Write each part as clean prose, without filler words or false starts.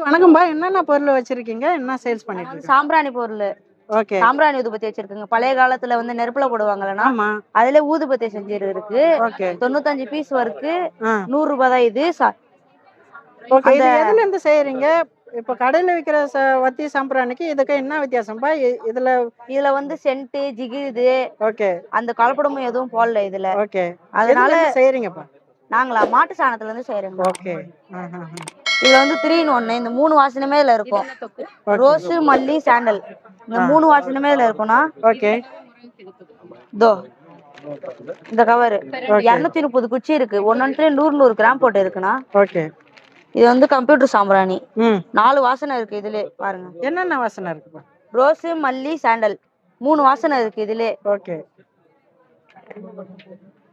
வணக்கம்பா. என்னென்ன பொருள் வச்சிருக்கீங்க? என்ன சேல்ஸ் பண்ணிட்டு இருக்கீங்க? சாம்பிராணி பொருள். ஓகே. சாம்பிராணி ஊதுபத்தி வச்சிருக்குங்க. பழைய காலத்துல வந்து நெருப்புல போடுவாங்கல்லண்ணா, ஆமா. அதுல ஊதுபத்தி செஞ்சது இருக்கு. ஓகே. 95 பீஸ் இருக்கு. ஆ. ₹100 தான் இது. ஓகே. அந்த இது எதுல இருந்து செய்றீங்க? இப்ப கடையில விக்கிற வத்தி சாம்பிராணிக்கு இதுக்கு என்ன வித்தியாசம்பா? இதுல வந்து சென்ட், ஜிகிது ஓகே. அந்த கலப்படமும் எதுவும் போடல இதுல. ஓகே. அதனால எதுல இருந்து செய்றீங்கப்பா? நாங்களா மாட்டு சாணத்துல இருந்து செய்றோங்க. ஓகே. இதுல வந்து 3 in 1 இந்த 3 வாசனையுமே இதுல இருக்கும். ரோஸ், மல்லி, சாண்டல் இந்த 3 வாசனையுமே இதுல இருக்கும்னா. ஓகே. இதோ இந்த கவர் 230 குச்சி இருக்கு. ஒன்னொன்னுல 100 கிராம் போட்டு இருக்குண்ணா. ஓகே. இது வந்து கம்ப்யூட்டர் சாம்பிராணி. 4 வாசனை இருக்கு இதுல பாருங்க. என்னென்ன வாசனை இருக்குப்பா? ரோஸ், மல்லி, சாண்டல் 3 வாசனை இருக்கு இதுல. ஓகே.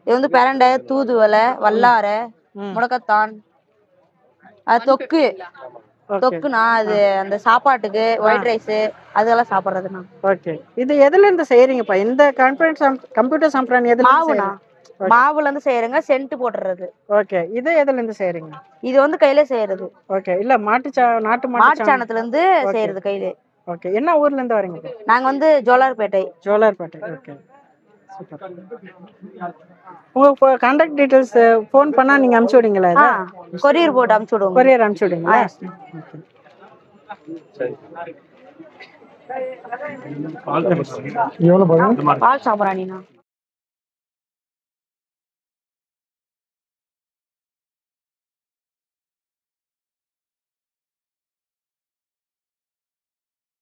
இது வந்து பெரண்டை, தூதுவளை, வல்லாரை, முடக்கத்தான், அது தொக்குனா அது அந்த சாப்பாட்டுக்கு ஒயிட் ரைஸ் அதெல்லாம் சாப்பிடுறதுண்ணா. ஓகே. இது எதுல இருந்து செய்றீங்கப்பா? இந்த கம்ப்யூட்டர் சாம்பிராணி எதுல இருந்து மாவுனா மாவுல இருந்து செய்யறங்க. சென்ட் போடுறது. ஓகே. இது எதுல இருந்து செய்றீங்க? இது வந்து கையில செய்யறது. ஓகே. இல்ல நாட்டு மாட்டு சாணத்துல இருந்து செய்யறது கையில. ஓகே. என்ன ஊர்ல இருந்து வரீங்க? நாங்க வந்து ஜோலார்பேட்டை. ஓகே. சூப்பர். உங்க கான்டாக்ட் டீடைல்ஸ் ஃபோன் பண்ணா நீங்க அனுப்பிச்சு விடுவீங்களா? கொரியர் போட்டு அனுப்பிச்சு விடுவோம். கொரியர் அனுப்பிச்சு விடுவீங்களா? பால் சாம்பிராணினா